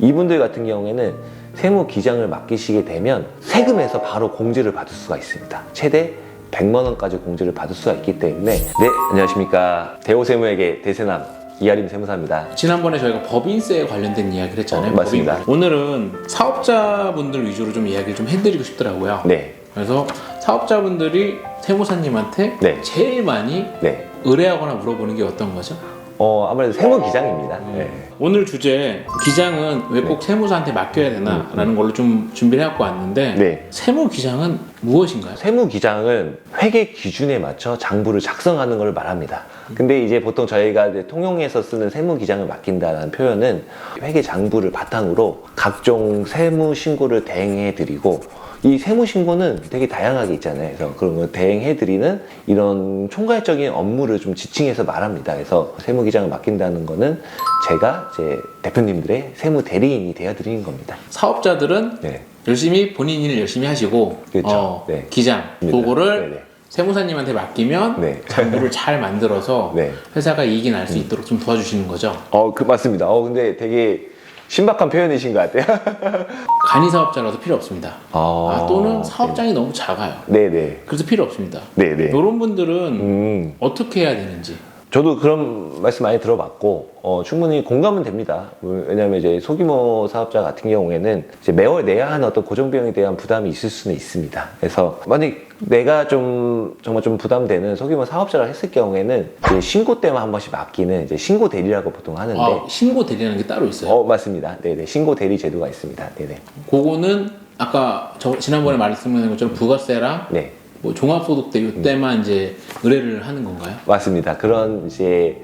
이분들 같은 경우에는 세무기장을 맡기시게 되면 세금에서 바로 공제를 받을 수가 있습니다. 최대 100만 원까지 공제를 받을 수가 있기 때문에. 네, 안녕하십니까. 대호세무에게 대세남 이하림 세무사입니다. 지난번에 저희가 법인세에 관련된 이야기를 했잖아요. 맞습니다. 오늘은 사업자분들 위주로 좀 이야기를 좀 해드리고 싶더라고요. 네. 그래서 사업자분들이 세무사님한테 네. 제일 많이 네. 의뢰하거나 물어보는 게 어떤 거죠? 아무래도 세무기장입니다. 네. 오늘 주제 기장은 왜 꼭 세무사한테 맡겨야 되나 라는 걸로 좀 준비를 해갖고 왔는데 네. 세무기장은 무엇인가요? 세무기장은 회계 기준에 맞춰 장부를 작성하는 걸 말합니다. 근데 이제 보통 저희가 이제 통용해서 쓰는 세무기장을 맡긴다는 표현은 회계 장부를 바탕으로 각종 세무 신고를 대행해 드리고, 이 세무 신고는 되게 다양하게 있잖아요. 그래서 그런 걸 대행해 드리는 이런 총괄적인 업무를 좀 지칭해서 말합니다. 그래서 세무기장을 맡긴다는 거는 제가 이제 대표님들의 세무 대리인이 되어 드리는 겁니다. 사업자들은 네. 열심히 본인 일을 열심히 하시고 그렇죠. 네. 기장 그거를 네네. 세무사님한테 맡기면 네. 장부를 잘 만들어서 네. 회사가 이익이 날 수 있도록 좀 도와주시는 거죠. 맞습니다. 근데 되게 신박한 표현이신 것 같아요. 간이 사업자라서 필요 없습니다. 또는 사업장이 너무 작아요. 네네. 그래서 필요 없습니다. 네네. 이런 분들은 어떻게 해야 되는지. 저도 그런 말씀 많이 들어봤고, 충분히 공감은 됩니다. 왜냐하면 이제 소규모 사업자 같은 경우에는 이제 매월 내야 하는 어떤 고정비용에 대한 부담이 있을 수는 있습니다. 그래서 만약 내가 정말 좀 부담되는 소규모 사업자를 했을 경우에는 이제 신고 때만 한 번씩 맡기는 이제 신고 대리라고 보통 하는데. 신고 대리라는 게 따로 있어요? 맞습니다. 네네. 신고 대리 제도가 있습니다. 네네. 그거는 아까 지난번에 말씀드린 것처럼 부가세랑 네. 뭐 종합소득세 이때만 이제 의뢰를 하는 건가요? 맞습니다. 그런 이제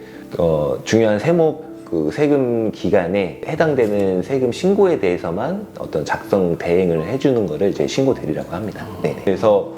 중요한 세금 기간에 해당되는 세금 신고에 대해서만 어떤 작성 대행을 해주는 거를 이제 신고 대리라고 합니다. 네. 그래서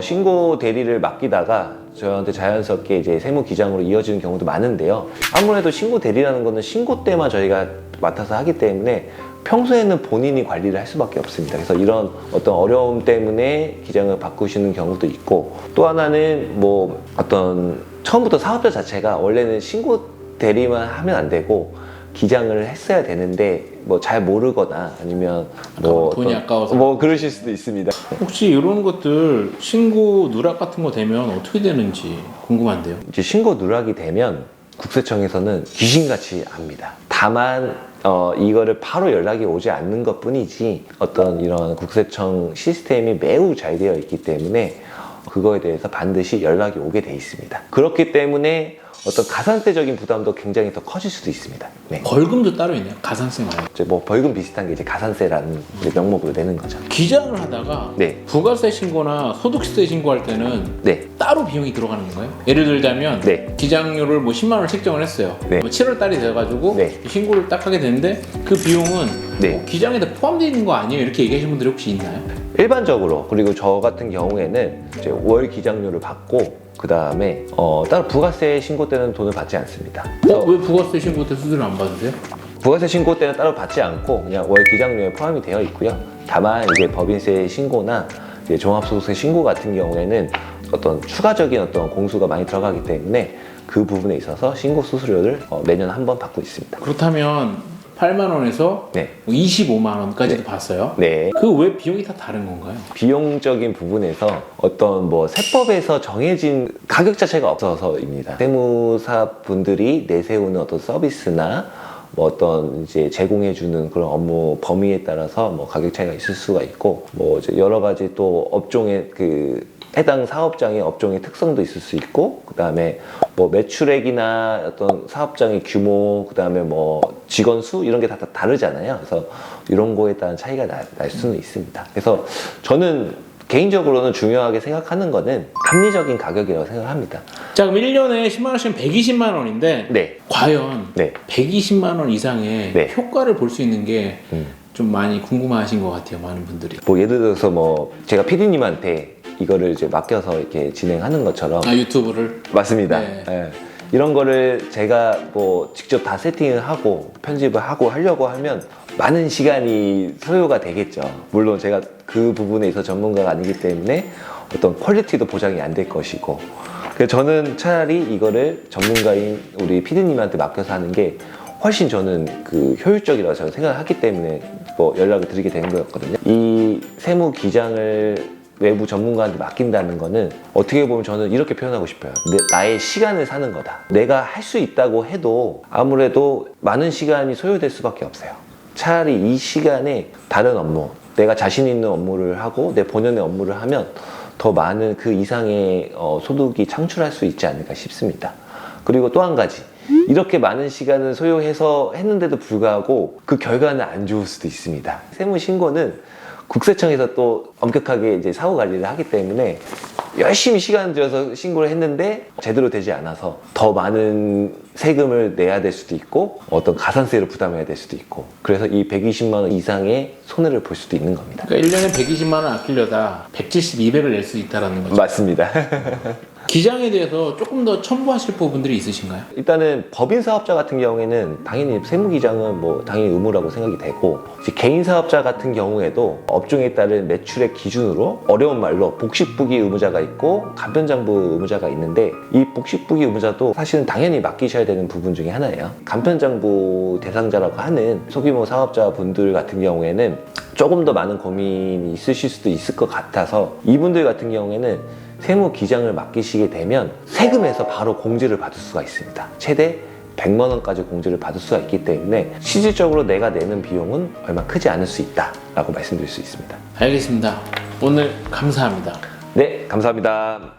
신고 대리를 맡기다가 저한테 자연스럽게 이제 세무기장으로 이어지는 경우도 많은데요. 아무래도 신고 대리라는 거는 신고 때만 저희가 맡아서 하기 때문에 평소에는 본인이 관리를 할 수밖에 없습니다. 그래서 이런 어떤 어려움 때문에 기장을 바꾸시는 경우도 있고, 또 하나는 뭐 어떤 처음부터 사업자 자체가 원래는 신고 대리만 하면 안 되고 기장을 했어야 되는데 뭐 잘 모르거나 아니면 뭐 돈이 아까워서 뭐 그러실 수도 있습니다. 혹시 이런 것들 신고 누락 같은 거 되면 어떻게 되는지 궁금한데요. 이제 신고 누락이 되면 국세청에서는 귀신같이 압니다. 다만 이거를 바로 연락이 오지 않는 것 뿐이지 어떤 이런 국세청 시스템이 매우 잘 되어 있기 때문에 그거에 대해서 반드시 연락이 오게 돼 있습니다. 그렇기 때문에 어떤 가산세적인 부담도 굉장히 더 커질 수도 있습니다. 네. 벌금도 따로 있네요. 가산세 말고. 이제 뭐 벌금 비슷한 게 이제 가산세라는 이제 명목으로 내는 거죠. 기장을 하다가 네. 부가세 신고나 소득세 신고할 때는 네. 따로 비용이 들어가는 건가요? 예를 들자면 네. 기장료를 뭐 10만 원 책정을 했어요. 네. 뭐 7월 달이 돼가지고 네. 신고를 딱 하게 되는데 그 비용은 네. 뭐 기장에다 포함되어 있는 거 아니에요? 이렇게 얘기하시는 분들이 혹시 있나요? 일반적으로, 그리고 저 같은 경우에는 이제 월 기장료를 받고 그 다음에 따로 부가세 신고 때는 돈을 받지 않습니다. 왜 부가세 신고 때 수수료 안 받으세요? 부가세 신고 때는 따로 받지 않고 그냥 월 기장료에 포함이 되어 있고요. 다만 이제 법인세 신고나 이제 종합소득세 신고 같은 경우에는 어떤 추가적인 어떤 공수가 많이 들어가기 때문에 그 부분에 있어서 신고 수수료를 매년 한 번 받고 있습니다. 그렇다면 8만 원에서 네. 25만 원까지도 봤어요. 네. 그 왜 비용이 다 다른 건가요? 비용적인 부분에서 어떤 뭐 세법에서 정해진 가격 자체가 없어서입니다. 세무사 분들이 내세우는 어떤 서비스나 뭐 어떤 이제 제공해주는 그런 업무 범위에 따라서 뭐 가격 차이가 있을 수가 있고, 뭐 이제 여러 가지 또 업종의 해당 사업장의 업종의 특성도 있을 수 있고, 그 다음에 뭐 매출액이나 어떤 사업장의 규모, 그 다음에 뭐 직원 수 이런 게 다 다르잖아요. 그래서 이런 거에 따른 차이가 날 수는 있습니다. 그래서 저는 개인적으로는 중요하게 생각하는 거는 합리적인 가격이라고 생각합니다. 자, 그럼 1년에 10만 원씩은 120만 원인데 네. 과연 네. 120만 원 이상의 네. 효과를 볼 수 있는 게 좀 많이 궁금하신 것 같아요. 많은 분들이. 뭐 예를 들어서 뭐 제가 PD님한테 이거를 이제 맡겨서 이렇게 진행하는 것처럼. 유튜브를? 맞습니다. 네. 예. 이런 거를 제가 뭐 직접 다 세팅을 하고 편집을 하고 하려고 하면 많은 시간이 소요가 되겠죠. 물론 제가 그 부분에 있어서 전문가가 아니기 때문에 어떤 퀄리티도 보장이 안 될 것이고, 그래서 저는 차라리 이거를 전문가인 우리 PD님한테 맡겨서 하는 게 훨씬 저는 그 효율적이라고 저는 생각하기 때문에 뭐 연락을 드리게 된 거였거든요. 이 세무 기장을 외부 전문가한테 맡긴다는 거는 어떻게 보면 저는 이렇게 표현하고 싶어요. 나의 시간을 사는 거다. 내가 할 수 있다고 해도 아무래도 많은 시간이 소요될 수밖에 없어요. 차라리 이 시간에 다른 업무, 내가 자신 있는 업무를 하고 내 본연의 업무를 하면 더 많은 그 이상의 소득이 창출할 수 있지 않을까 싶습니다. 그리고 또 한 가지, 이렇게 많은 시간을 소요해서 했는데도 불구하고 그 결과는 안 좋을 수도 있습니다. 세무신고는 국세청에서 또 엄격하게 이제 사후 관리를 하기 때문에 열심히 시간을 들여서 신고를 했는데 제대로 되지 않아서 더 많은 세금을 내야 될 수도 있고 어떤 가산세를 부담해야 될 수도 있고, 그래서 이 120만 원 이상의 손해를 볼 수도 있는 겁니다. 그러니까 1년에 120만 원 아끼려다 170, 200을 낼 수 있다는 거죠. 맞습니다. 기장에 대해서 조금 더 첨부하실 부분들이 있으신가요? 일단은 법인 사업자 같은 경우에는 당연히 세무기장은 뭐 당연히 의무라고 생각이 되고, 이제 개인 사업자 같은 경우에도 업종에 따른 매출액 기준으로 어려운 말로 복식부기 의무자가 있고 간편장부 의무자가 있는데, 이 복식부기 의무자도 사실은 당연히 맡기셔야 되는 부분 중에 하나예요. 간편장부 대상자라고 하는 소규모 사업자분들 같은 경우에는 조금 더 많은 고민이 있으실 수도 있을 것 같아서, 이분들 같은 경우에는 세무 기장을 맡기시게 되면 세금에서 바로 공제를 받을 수가 있습니다. 최대 100만 원까지 공제를 받을 수가 있기 때문에 실질적으로 내가 내는 비용은 얼마 크지 않을 수 있다라고 말씀드릴 수 있습니다. 알겠습니다. 오늘 감사합니다. 네, 감사합니다.